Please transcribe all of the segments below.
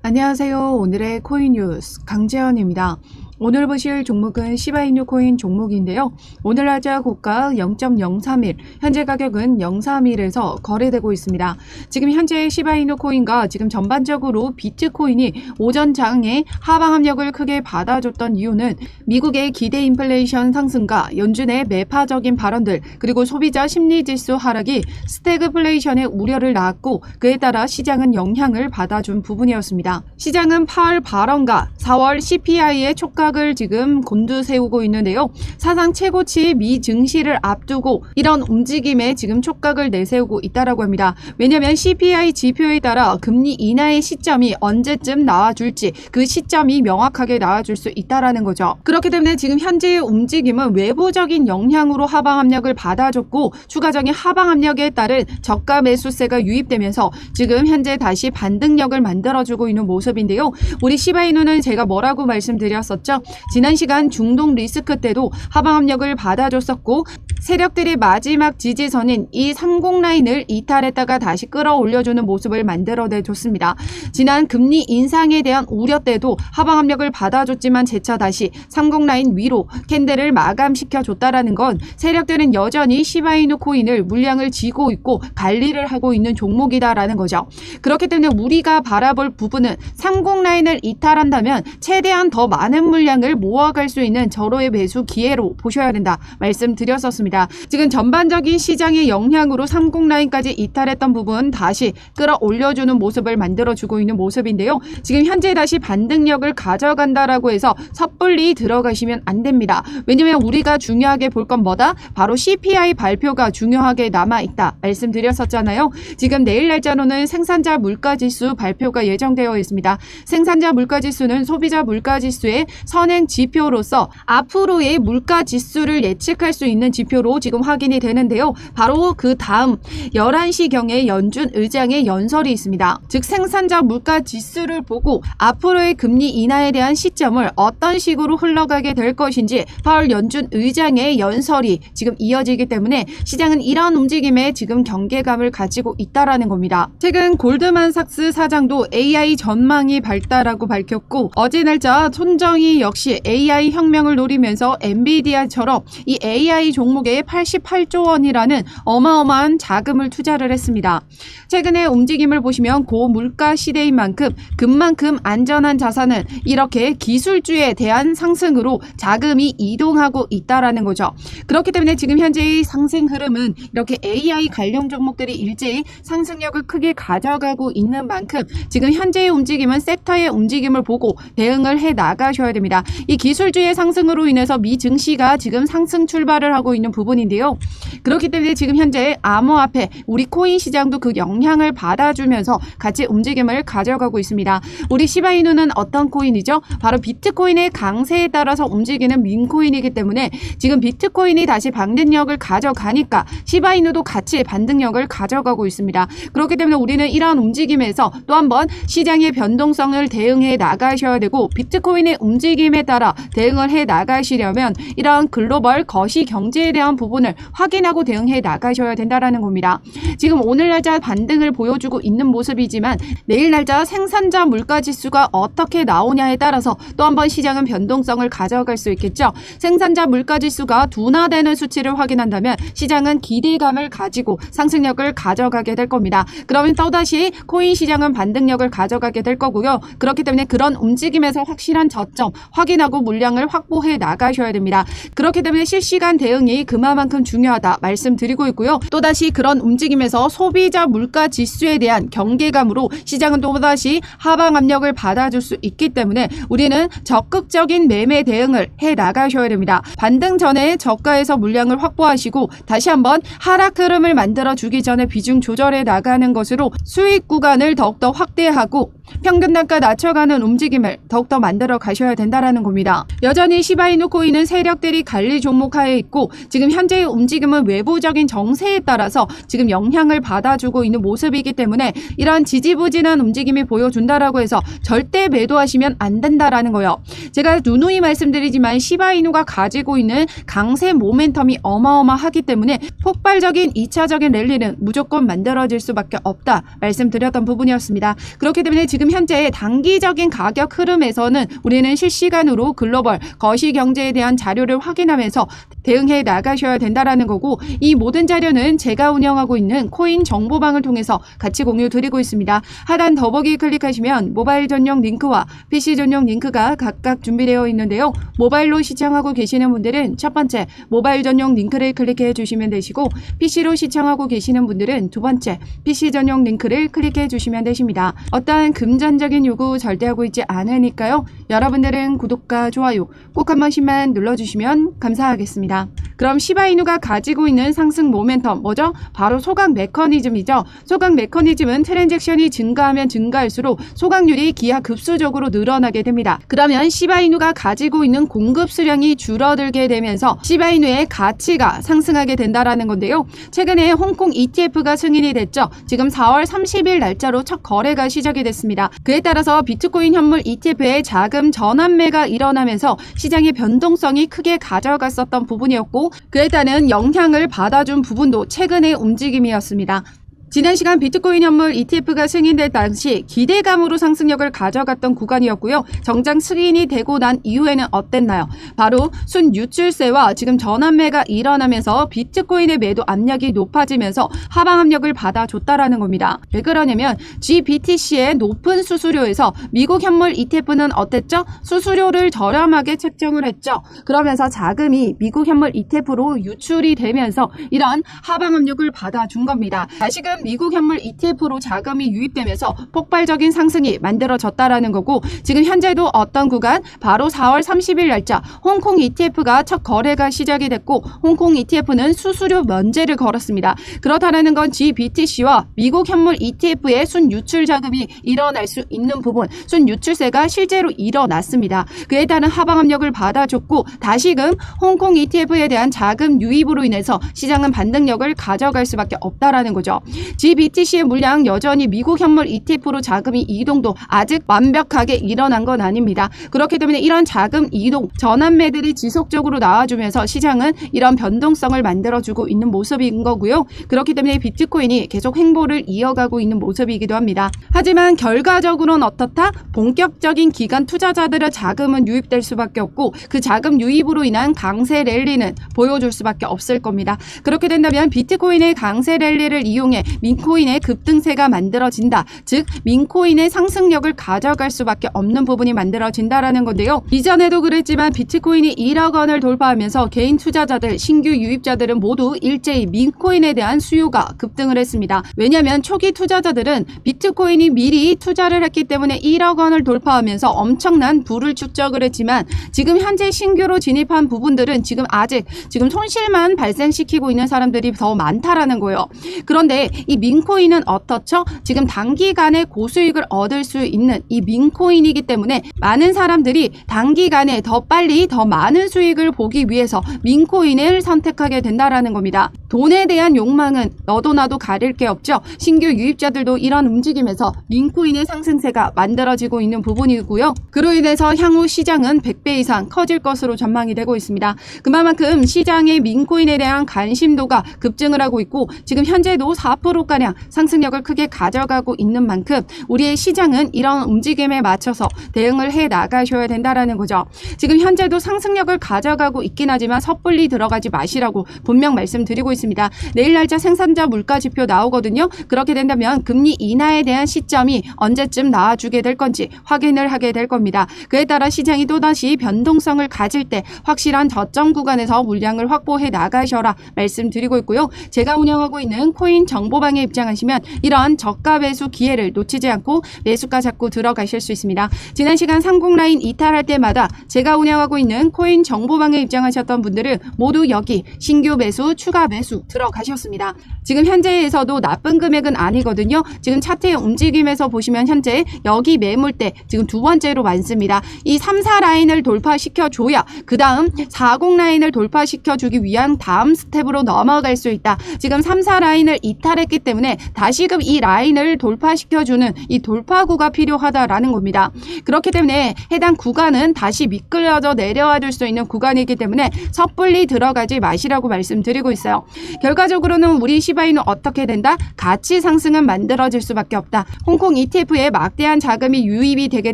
안녕하세요. 오늘의 코인 뉴스 강재현입니다. 오늘 보실 종목은 시바이누 코인 종목인데요. 오늘 날짜 고가 0.031, 현재 가격은 031에서 거래되고 있습니다. 지금 현재 시바이누 코인과 지금 전반적으로 비트코인이 오전 장에 하방 압력을 크게 받아줬던 이유는 미국의 기대 인플레이션 상승과 연준의 매파적인 발언들, 그리고 소비자 심리지수 하락이 스태그플레이션의 우려를 낳았고, 그에 따라 시장은 영향을 받아준 부분이었습니다. 시장은 8월 발언과 4월 CPI의 촉각을 지금 곤두세우고 있는데요. 사상 최고치의 미 증시를 앞두고 이런 움직임에 지금 촉각을 내세우고 있다라고 합니다. 왜냐하면 CPI 지표에 따라 금리 인하의 시점이 언제쯤 나와줄지 그 시점이 명확하게 나와줄 수 있다라는 거죠. 그렇기 때문에 지금 현재의 움직임은 외부적인 영향으로 하방 압력을 받아줬고, 추가적인 하방 압력에 따른 저가 매수세가 유입되면서 지금 현재 다시 반등력을 만들어주고 있는 모습인데요. 우리 시바이누는 제가 뭐라고 말씀드렸었죠? 지난 시간 중동 리스크 때도 하방 압력을 받아줬었고, 세력들이 마지막 지지선인 이 30 라인을 이탈했다가 다시 끌어올려주는 모습을 만들어내줬습니다. 지난 금리 인상에 대한 우려 때도 하방 압력을 받아줬지만 재차 다시 30 라인 위로 캔들을 마감시켜줬다라는 건 세력들은 여전히 시바이누 코인을 물량을 쥐고 있고 관리를 하고 있는 종목이다라는 거죠. 그렇기 때문에 우리가 바라볼 부분은 30 라인을 이탈한다면 최대한 더 많은 물량을 모아갈 수 있는 절호의 매수 기회로 보셔야 된다 말씀드렸었습니다. 지금 전반적인 시장의 영향으로 30 라인까지 이탈했던 부분 다시 끌어올려주는 모습을 만들어주고 있는 모습인데요. 지금 현재 다시 반등력을 가져간다라고 해서 섣불리 들어가시면 안 됩니다. 왜냐면 우리가 중요하게 볼 건 뭐다? 바로 CPI 발표가 중요하게 남아있다 말씀드렸었잖아요. 지금 내일 날짜로는 생산자 물가지수 발표가 예정되어 있습니다. 생산자 물가지수는 소비자 물가지수의 선행 지표로서 앞으로의 물가지수를 예측할 수 있는 지표로 지금 확인이 되는데요. 바로 그 다음 11시경에 연준 의장의 연설이 있습니다. 즉 생산자 물가지수를 보고 앞으로의 금리 인하에 대한 시점을 어떤 식으로 흘러가게 될 것인지 8월 연준 의장의 연설이 지금 이어지기 때문에 시장은 이런 움직임에 지금 경계감을 가지고 있다라는 겁니다. 최근 골드만삭스 사장도 AI 전망이 밝다라고 밝혔고, 어제 날짜 손정희 역시 AI 혁명을 노리면서 엔비디아처럼 이 AI 종목에 88조 원이라는 어마어마한 자금을 투자를 했습니다. 최근의 움직임을 보시면 고물가 시대인 만큼 금만큼 안전한 자산은 이렇게 기술주에 대한 상승으로 자금이 이동하고 있다라는 거죠. 그렇기 때문에 지금 현재의 상승 흐름은 이렇게 AI 관련 종목들이 일제히 상승력을 크게 가져가고 있는 만큼 지금 현재의 움직임은 섹터의 움직임을 보고 대응을 해 나가셔야 됩니다. 이 기술주의 상승으로 인해서 미 증시가 지금 상승 출발을 하고 있는 부분인데요. 그렇기 때문에 지금 현재 암호화폐 우리 코인 시장도 그 영향을 받아주면서 같이 움직임을 가져가고 있습니다. 우리 시바이누는 어떤 코인이죠? 바로 비트코인의 강세에 따라서 움직이는 밈코인이기 때문에 지금 비트코인이 다시 반등력을 가져가니까 시바이누도 같이 반등력을 가져가고 있습니다. 그렇기 때문에 우리는 이러한 움직임에서 또 한번 시장의 변동성을 대응해 나가셔야 되고, 비트코인의 움직임에 따라 대응을 해 나가시려면 이러한 글로벌 거시 경제에 대한 부분을 확인하고 대응해 나가셔야 된다는 겁니다. 지금 오늘 날짜 반등을 보여주고 있는 모습이지만 내일 날짜 생산자 물가지수가 어떻게 나오냐에 따라서 또 한번 시장은 변동성을 가져갈 수 있겠죠. 생산자 물가지수가 둔화되는 수치를 확인한다면 시장은 기대감을 가지고 상승력을 가져가게 될 겁니다. 그러면 또다시 코인 시장은 반등력을 가져가게 될 거고요. 그렇기 때문에 그런 움직임에서 확실한 저점 확인하고 물량을 확보해 나가셔야 됩니다. 그렇기 때문에 실시간 대응이 그만큼 중요하다 말씀드리고 있고요. 또다시 그런 움직임에서 소비자 물가 지수에 대한 경계감으로 시장은 또다시 하방 압력을 받아줄 수 있기 때문에 우리는 적극적인 매매 대응을 해 나가셔야 됩니다. 반등 전에 저가에서 물량을 확보하시고 다시 한번 하락 흐름을 만들어 주기 전에 비중 조절해 나가는 것으로 수익 구간을 더욱더 확대하고 평균 단가 낮춰가는 움직임을 더욱더 만들어 가셔야 된다는 겁니다. 여전히 시바이누 코인은 세력들이 관리 종목하에 있고 지금 지금 현재의 움직임은 외부적인 정세에 따라서 지금 영향을 받아주고 있는 모습이기 때문에 이런 지지부진한 움직임이 보여준다라고 해서 절대 매도하시면 안 된다라는 거예요. 제가 누누이 말씀드리지만 시바이누가 가지고 있는 강세 모멘텀이 어마어마하기 때문에 폭발적인 2차적인 랠리는 무조건 만들어질 수밖에 없다 말씀드렸던 부분이었습니다. 그렇기 때문에 지금 현재 단기적인 가격 흐름에서는 우리는 실시간으로 글로벌 거시경제에 대한 자료를 확인하면서 대응해 나가셔야 된다라는 거고, 이 모든 자료는 제가 운영하고 있는 코인 정보방을 통해서 같이 공유 드리고 있습니다. 하단 더보기 클릭하시면 모바일 전용 링크와 PC 전용 링크가 각각 준비되어 있는데요. 모바일로 시청하고 계시는 분들은 첫 번째 모바일 전용 링크를 클릭해 주시면 되시고, PC로 시청하고 계시는 분들은 두 번째 PC 전용 링크를 클릭해 주시면 되십니다. 어떠한 금전적인 요구 절대 하고 있지 않으니까요. 여러분들은 구독과 좋아요 꼭 한 번씩만 눌러주시면 감사하겠습니다. 그럼 시바이누가 가지고 있는 상승 모멘텀 뭐죠? 바로 소각 메커니즘이죠. 소각 메커니즘은 트랜잭션이 증가하면 증가할수록 소각률이 기하급수적으로 늘어나게 됩니다. 그러면 시바이누가 가지고 있는 공급 수량이 줄어들게 되면서 시바이누의 가치가 상승하게 된다라는 건데요. 최근에 홍콩 ETF가 승인이 됐죠. 지금 4월 30일 날짜로 첫 거래가 시작이 됐습니다. 그에 따라서 비트코인 현물 ETF의 자금 전환매가 일어나면서 시장의 변동성이 크게 가져갔었던 부분이었고, 그에 따른 영향을 받아준 부분도 최근의 움직임이었습니다. 지난 시간 비트코인 현물 ETF가 승인될 당시 기대감으로 상승력을 가져갔던 구간이었고요. 정작 승인이 되고 난 이후에는 어땠나요? 바로 순유출세와 지금 전환매가 일어나면서 비트코인의 매도 압력이 높아지면서 하방 압력을 받아줬다라는 겁니다. 왜 그러냐면 GBTC의 높은 수수료에서 미국 현물 ETF는 어땠죠? 수수료를 저렴하게 책정을 했죠. 그러면서 자금이 미국 현물 ETF로 유출이 되면서 이런 하방 압력을 받아준 겁니다. 다시금 미국 현물 ETF로 자금이 유입되면서 폭발적인 상승이 만들어졌다라는 거고, 지금 현재도 어떤 구간? 바로 4월 30일 날짜 홍콩 ETF가 첫 거래가 시작이 됐고, 홍콩 ETF는 수수료 면제를 걸었습니다. 그렇다는 건 GBTC와 미국 현물 ETF의 순유출 자금이 일어날 수 있는 부분, 순유출세가 실제로 일어났습니다. 그에 따른 하방 압력을 받아줬고, 다시금 홍콩 ETF에 대한 자금 유입으로 인해서 시장은 반등력을 가져갈 수밖에 없다라는 거죠. GBTC의 물량 여전히 미국 현물 ETF로 자금이 이동도 아직 완벽하게 일어난 건 아닙니다. 그렇기 때문에 이런 자금 이동, 전환매들이 지속적으로 나와주면서 시장은 이런 변동성을 만들어주고 있는 모습인 거고요. 그렇기 때문에 비트코인이 계속 횡보를 이어가고 있는 모습이기도 합니다. 하지만 결과적으로는 어떻다? 본격적인 기관 투자자들의 자금은 유입될 수밖에 없고, 그 자금 유입으로 인한 강세 랠리는 보여줄 수밖에 없을 겁니다. 그렇게 된다면 비트코인의 강세 랠리를 이용해 민코인의 급등세가 만들어진다. 즉 민코인의 상승력을 가져갈 수밖에 없는 부분이 만들어진다라는 건데요. 이전에도 그랬지만 비트코인이 1억 원을 돌파하면서 개인 투자자들, 신규 유입자들은 모두 일제히 민코인에 대한 수요가 급등을 했습니다. 왜냐하면 초기 투자자들은 비트코인이 미리 투자를 했기 때문에 1억 원을 돌파하면서 엄청난 부를 축적을 했지만, 지금 현재 신규로 진입한 부분들은 아직 손실만 발생시키고 있는 사람들이 더 많다라는 거예요. 그런데 이 민코인은 어떻죠? 지금 단기간에 고수익을 얻을 수 있는 이 민코인이기 때문에 많은 사람들이 단기간에 더 빨리 더 많은 수익을 보기 위해서 민코인을 선택하게 된다라는 겁니다. 돈에 대한 욕망은 너도 나도 가릴 게 없죠. 신규 유입자들도 이런 움직임에서 민코인의 상승세가 만들어지고 있는 부분이고요. 그로 인해서 향후 시장은 100배 이상 커질 것으로 전망이 되고 있습니다. 그만큼 시장의 민코인에 대한 관심도가 급증을 하고 있고, 지금 현재도 4%가량 상승력을 크게 가져가고 있는 만큼 우리의 시장은 이런 움직임에 맞춰서 대응을 해 나가셔야 된다라는 거죠. 지금 현재도 상승력을 가져가고 있긴 하지만 섣불리 들어가지 마시라고 분명 말씀드리고 있습니다. 내일 날짜 생산자 물가지표 나오거든요. 그렇게 된다면 금리 인하에 대한 시점이 언제쯤 나와주게 될 건지 확인을 하게 될 겁니다. 그에 따라 시장이 또다시 변동성을 가질 때 확실한 저점 구간에서 물량을 확보해 나가셔라 말씀드리고 있고요. 제가 운영하고 있는 코인 정보 정보방에 입장하시면 이런 저가 매수 기회를 놓치지 않고 매수가 잡고 들어가실 수 있습니다. 지난 시간 삼국라인 이탈할 때마다 제가 운영하고 있는 코인 정보방에 입장하셨던 분들은 모두 여기 신규 매수, 추가 매수 들어가셨습니다. 지금 현재에서도 나쁜 금액은 아니거든요. 지금 차트의 움직임에서 보시면 현재 여기 매물대 지금 두 번째로 많습니다. 이 3, 4 라인을 돌파시켜줘야 그 다음 40 라인을 돌파시켜주기 위한 다음 스텝으로 넘어갈 수 있다. 지금 3, 4 라인을 이탈했기 때문에 다시금 이 라인을 돌파시켜주는 이 돌파구가 필요하다라는 겁니다. 그렇기 때문에 해당 구간은 다시 미끌려져 내려와 줄 수 있는 구간이기 때문에 섣불리 들어가지 마시라고 말씀드리고 있어요. 결과적으로는 우리 시바이누 어떻게 된다? 가치 상승은 만들어질 수밖에 없다. 홍콩 ETF에 막대한 자금이 유입이 되게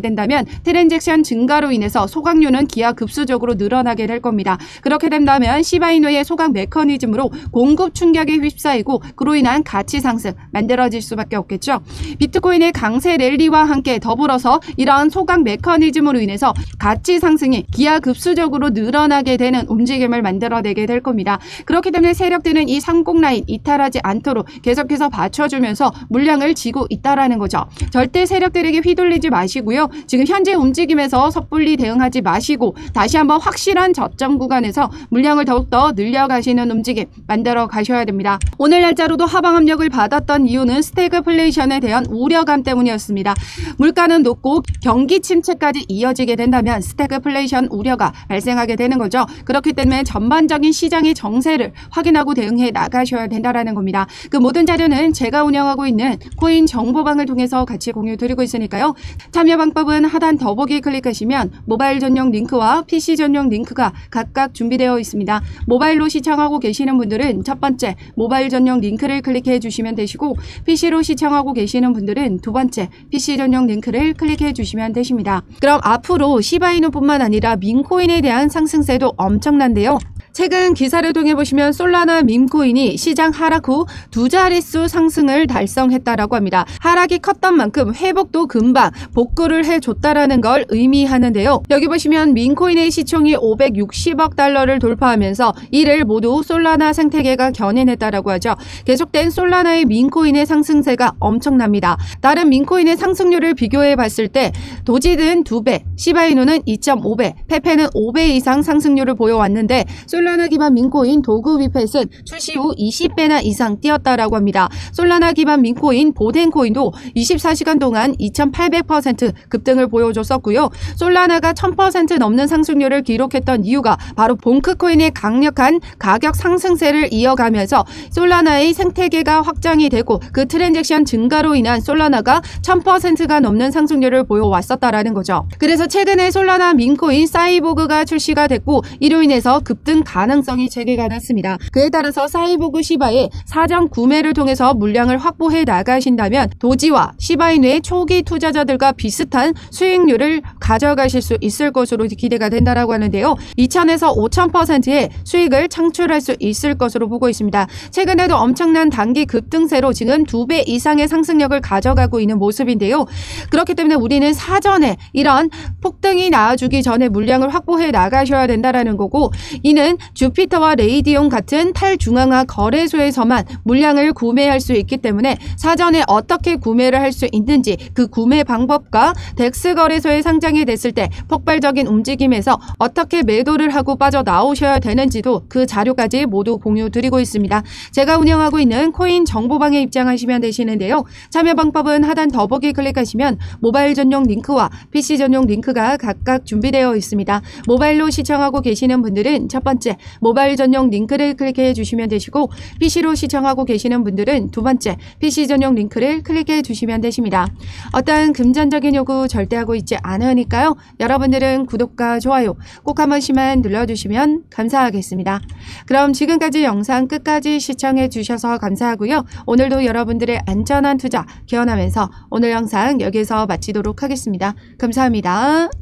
된다면 트랜잭션 증가로 인해서 소각률은 기하급수적으로 늘어나게 될 겁니다. 그렇게 된다면 시바이누의 소각 메커니즘으로 공급 충격에 휩싸이고 그로 인한 가치 상승 만들어질 수밖에 없겠죠. 비트코인의 강세 랠리와 함께 더불어서 이러한 소각 메커니즘으로 인해서 가치 상승이 기하급수적으로 늘어나게 되는 움직임을 만들어내게 될 겁니다. 그렇기 때문에 세력들은 이 상공 라인 이탈하지 않도록 계속해서 받쳐주면서 물량을 쥐고 있다라는 거죠. 절대 세력들에게 휘둘리지 마시고요. 지금 현재 움직임에서 섣불리 대응하지 마시고 다시 한번 확실한 저점 구간에서 물량을 더욱더 늘려가시는 움직임 만들어 가셔야 됩니다. 오늘 날짜로도 하방 압력을 받았던 이유는 스태그플레이션에 대한 우려감 때문이었습니다. 물가는 높고 경기 침체까지 이어지게 된다면 스태그플레이션 우려가 발생하게 되는 거죠. 그렇기 때문에 전반적인 시장의 정세를 확인하고 대응해 나가셔야 된다는 겁니다. 그 모든 자료는 제가 운영하고 있는 코인 정보방을 통해서 같이 공유 드리고 있으니까요. 참여 방법은 하단 더보기 클릭하시면 모바일 전용 링크와 PC 전용 링크가 각각 준비되어 있습니다. 모바일로 시청하고 계시는 분들은 첫 번째 모바일 전용 링크를 클릭해 주시면 되시고 PC로 시청하고 계시는 분들은 두 번째 PC 전용 링크를 클릭해 주시면 되십니다. 그럼 앞으로 시바이누뿐만 아니라 민코인에 대한 상승세도 엄청난데요. 최근 기사를 통해 보시면 솔라나 밈코인이 시장 하락 후 두 자릿수 상승을 달성했다라고 합니다. 하락이 컸던 만큼 회복도 금방 복구를 해줬다라는 걸 의미하는데요. 여기 보시면 밈코인의 시총이 560억 달러를 돌파하면서 이를 모두 솔라나 생태계가 견인했다라고 하죠. 계속된 솔라나의 밈코인의 상승세가 엄청납니다. 다른 밈코인의 상승률을 비교해 봤을 때 도지는 2배, 시바이누는 2.5배, 페페는 5배 이상 상승률을 보여왔는데 솔라나 기반 민코인 도구 위펫은 출시 후 20배나 이상 뛰었다라고 합니다. 솔라나 기반 민코인 보덴코인도 24시간 동안 2800% 급등을 보여줬었고요. 솔라나가 1000% 넘는 상승률을 기록했던 이유가 바로 봉크코인의 강력한 가격 상승세를 이어가면서 솔라나의 생태계가 확장이 되고 그 트랜잭션 증가로 인한 솔라나가 1000%가 넘는 상승률을 보여왔었다라는 거죠. 그래서 최근에 솔라나 민코인 사이보그가 출시가 됐고 이로 인해서 급등 가능성이 제기가 됐습니다. 그에 따라서 사이보그 시바의 사전 구매를 통해서 물량을 확보해 나가신다면 도지와 시바이누의 초기 투자자들과 비슷한 수익률을 가져가실 수 있을 것으로 기대가 된다라고 하는데요. 2000에서 5000%의 수익을 창출할 수 있을 것으로 보고 있습니다. 최근에도 엄청난 단기 급등세로 지금 2배 이상의 상승력을 가져가고 있는 모습인데요. 그렇기 때문에 우리는 사전에 이런 폭등이 나와주기 전에 물량을 확보해 나가셔야 된다라는 거고 이는 주피터와 레이디온 같은 탈중앙화 거래소에서만 물량을 구매할 수 있기 때문에 사전에 어떻게 구매를 할 수 있는지 그 구매 방법과 덱스 거래소에 상장이 됐을 때 폭발적인 움직임에서 어떻게 매도를 하고 빠져나오셔야 되는지도 그 자료까지 모두 공유 드리고 있습니다. 제가 운영하고 있는 코인 정보방에 입장하시면 되시는데요. 참여 방법은 하단 더보기 클릭하시면 모바일 전용 링크와 PC 전용 링크가 각각 준비되어 있습니다. 모바일로 시청하고 계시는 분들은 첫 번째 모바일 전용 링크를 클릭해 주시면 되시고 PC로 시청하고 계시는 분들은 두 번째 PC 전용 링크를 클릭해 주시면 되십니다. 어떠한 금전적인 요구 절대 하고 있지 않으니까요. 여러분들은 구독과 좋아요 꼭 한 번씩만 눌러주시면 감사하겠습니다. 그럼 지금까지 영상 끝까지 시청해 주셔서 감사하고요. 오늘도 여러분들의 안전한 투자 기원하면서 오늘 영상 여기서 마치도록 하겠습니다. 감사합니다.